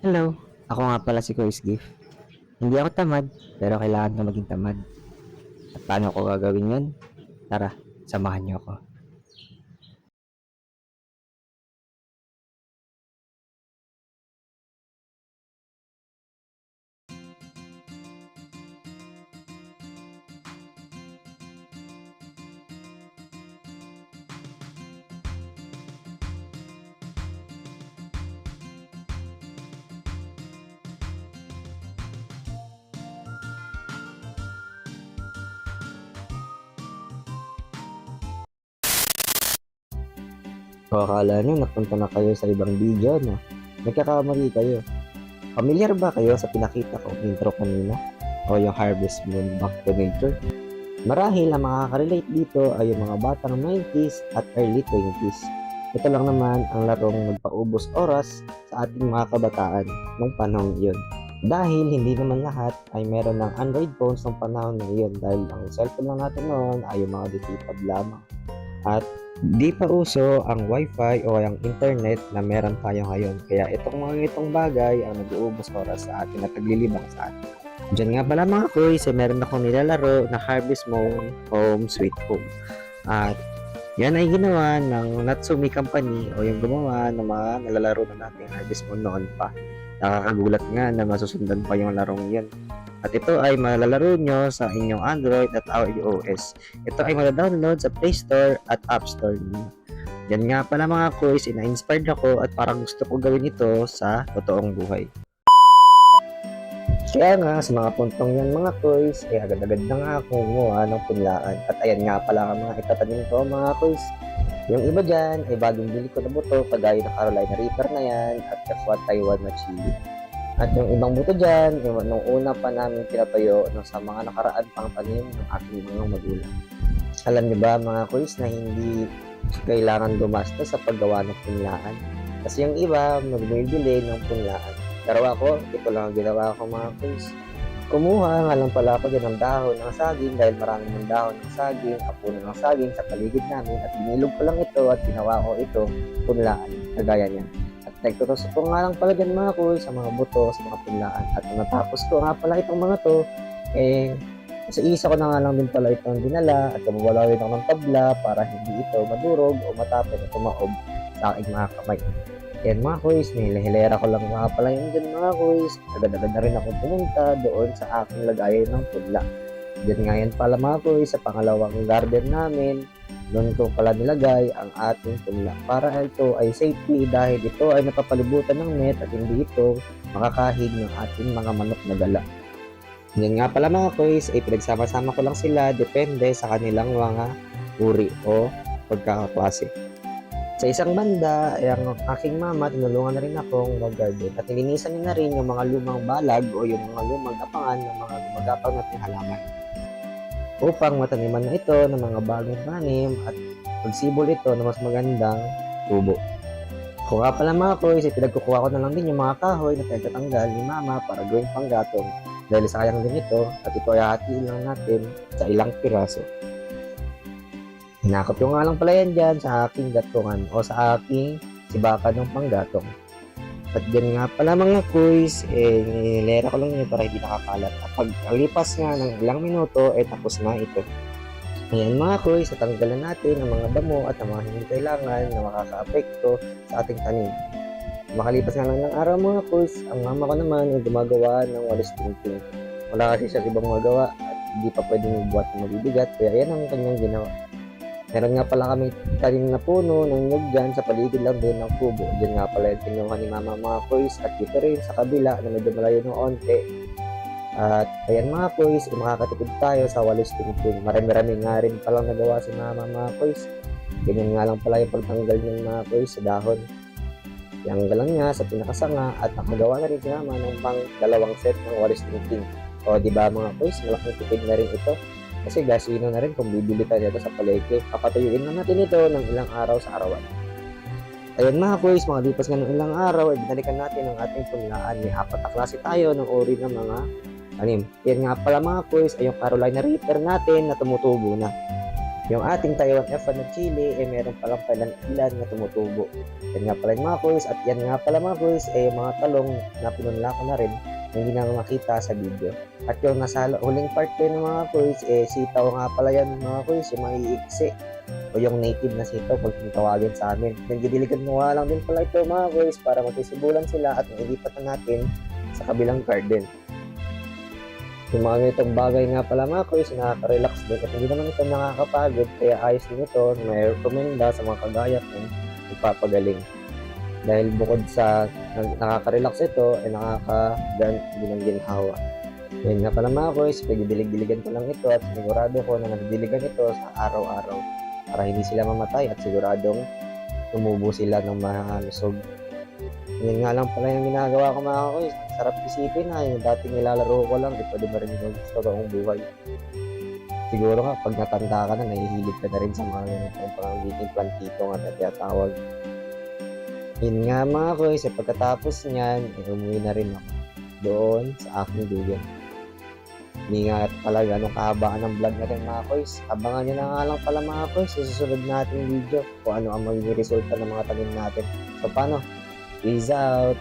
Hello, ako nga pala si Kuis Gift. Hindi ako tamad, pero kailangan ko maging tamad. At paano ko gagawin yun? Tara, samahan niyo ako. Kung akala nyo napunta na kayo sa ibang video, no? Nagkakamali kayo. Familiar ba kayo sa pinakita kong intro kanina? O yung Harvest Moon Back to Nature? Marahil ang makaka-relate dito ay yung mga batang 90s at early 20s. Ito lang naman ang larong nagpaubos oras sa ating mga kabataan nung panahon iyon. Dahil hindi naman lahat ay meron ng Android phones ng panahon na iyon dahil ang cellphone lang natin noon ay yung mga ditipad lamang. At di pa uso ang wifi o ang internet na meron tayo ngayon. Kaya itong bagay ang nag-uubos oras sa atin at naglilibang sa atin. Diyan nga pala mga kuys, meron akong nilalaro na Harvest Moon Home Sweet Home. At yan ay ginawa ng Natsumi Company o yung gumawa ng mga nalalaro na natin Harvest Moon noon pa. Nakakagulat nga na masusundan pa yung larong yan. At ito ay malalaro nyo sa inyong Android at iOS. Ito ay madadownload sa Play Store at App Store niyo. Yan nga pala mga kuys, ina-inspired ako at parang gusto ko gawin ito sa totoong buhay. Kaya nga, sa mga puntong yan mga kuys, ay agad-agad na nga ako gumawa ng punlaan. At ayan nga pala ang mga itatanim ko mga kuys. Yung iba dyan ay bagong bili ko na buto, kagaya ng Carolina Reaper na yan at Kaswa Taiwan na chili. At yung ibang buto dyan, nung una pa namin pinatayo sa mga nakaraan pang tanim ng aking mga magulang. Alam niyo ba mga kuys na hindi kailangan gumastos sa paggawa ng punlaan? Kasi yung iba, magbibili ng punlaan. Pero ako, ito lang ang ginawa ko mga kuys. Kumuha nga lang pala ako dyan ng dahon ng saging dahil marami ng dahon ng saging, apuno ng saging sa paligid namin at binilog ko lang ito at ginawa ko ito punlaan, kagaya niyan. Nagtutusok ko nga lang pala dyan mga kuy sa mga buto, sa mga punlaan. At natapos ko nga pala itong mga to, sa isa ko na nga lang din pala itong dinala at kumawalawin ako ng tabla para hindi ito madurog o matapon o tumaob sa aking mga kamay. Yan mga kuys, nihilera ko lang nga pala yun dyan mga kuys. Agad-agad na rin ako pumunta doon sa aking lagayan ng punla. Diyan nga yan pala mga kuys, sa pangalawang garden namin. Doon ko pala nilagay ang ating punla para ito ay safety dahil ito ay napapalibutan ng net at hindi ito makakahig ng ating mga manok na gala. Yan nga pala mga kuys, ay pinagsama-sama ko lang sila depende sa kanilang mga uri o pagkakaklase. Sa isang banda, ay ang aking mama, tinulungan na rin akong mag-garden at nilinisan niya na rin yung mga lumang balag o yung mga lumang apangan ng mga gumagapang nating halaman upang mataniman na ito ng mga bagong tanim at magsibol ito na mas magandang tubo. Kung nga pala mga kuys, pinagkukuha ko na lang din yung mga kahoy na pinagtatanggal ni mama para gawing panggatong dahil sayang din ito at ito ay hatiin lang natin sa ilang piraso. Hinakot ko nga lang pala yan dyan sa aking gatungan o sa aking sibakan ng panggatong. At dyan nga pala mga kuys, nilera ko lang yun para hindi nakakalat. At paglipas nga ng ilang minuto, tapos na ito. Ayan mga kuys, natanggalan natin ang mga damo at ang mga hindi kailangan na makaka-apekto sa ating tanim. Makalipas nga lang ng araw mga kuys, ang mama ko naman ay gumagawa ng walis tingting. Wala kasi siya ibang magawa at hindi pa pwedeng buhat ng mabibigat, kaya yan ang kanyang ginawa. Meron nga pala kami tanim na puno ng nyug dyan sa paligid lang din ng kubo. Diyan nga pala yung tinungan ni mama mga kuys at dito rin sa kabila na medyo malayo ng onte. At ayan mga kuys, makakatipid tayo sa walis tingting. Marami-rami nga rin palang nagawa si mama mga kuys. Ganyan nga lang pala yung pagtanggal ng mga kuys sa dahon. Yang lang niya sa pinakasanga at nakagawa na rin si mama ng pang dalawang set ng walis tingting. O diba mga kuys, malaking tipid na rin ito. Kasi gasino na rin kung bibili tayo dito sa palengke. Papatuyuin na natin ito ng ilang araw sa arawan. Ayun mga kuys, mga lipas nga ng ilang araw, binalikan natin ang ating punlaan. May apat na klase tayo ng uri ng mga tanim. Yan nga pala mga kuys, ay yung Carolina Reaper natin na tumutubo na. Yung ating Taiwan F1 na chili, meron palang ilan na tumutubo. Yan nga pala yung mga kuys, at yan nga pala mga kuys, mga talong na pinunla ko na rin, na hindi na makita sa video. At yung nasa huling part din ng mga kuys, sitaw nga pala yan mga kuys, yung maiiksi, o yung native na sitaw kung tawagin sa amin. Yung didiligan mo lang din pala ito mga kuys, para magsibulan sila at mailipat na natin sa kabilang garden. Yung mga ganitong bagay nga pala mga kuys, nakaka-relax din at hindi naman ito nakakapagod, kaya ayos din ito, may rekomenda sa mga kagaya kung magpapagaling. Dahil bukod sa nakaka-relax ito, ay nakaka-gan din ng ginhawa. Yan nga pala mga kuys, pagdidilig-diligan ko lang ito at sigurado ko na nagdiligan ito sa araw-araw para hindi sila mamatay at siguradong tumubo sila ng malusog. Yan nga lang pala yung ginagawa ko mga kuys. Sarap isipin na yung dating nilalaro ko lang, di pwede marinig sa totoong buhay. Siguro nga, pag natanda ka na, nahihilig ka na rin sa mga ganitong pangiging plantito nga na tinatawag. Yun nga mga kuys, pagkatapos niyan, umuwi na rin ako doon sa aking duyan. Hindi nga pala ganong kahabaan ng vlog natin mga kuys. Abangan nyo na nga lang pala mga kuys sa susunod nating video kung ano ang magiging resulta ng mga tanim natin. So paano? Peace out!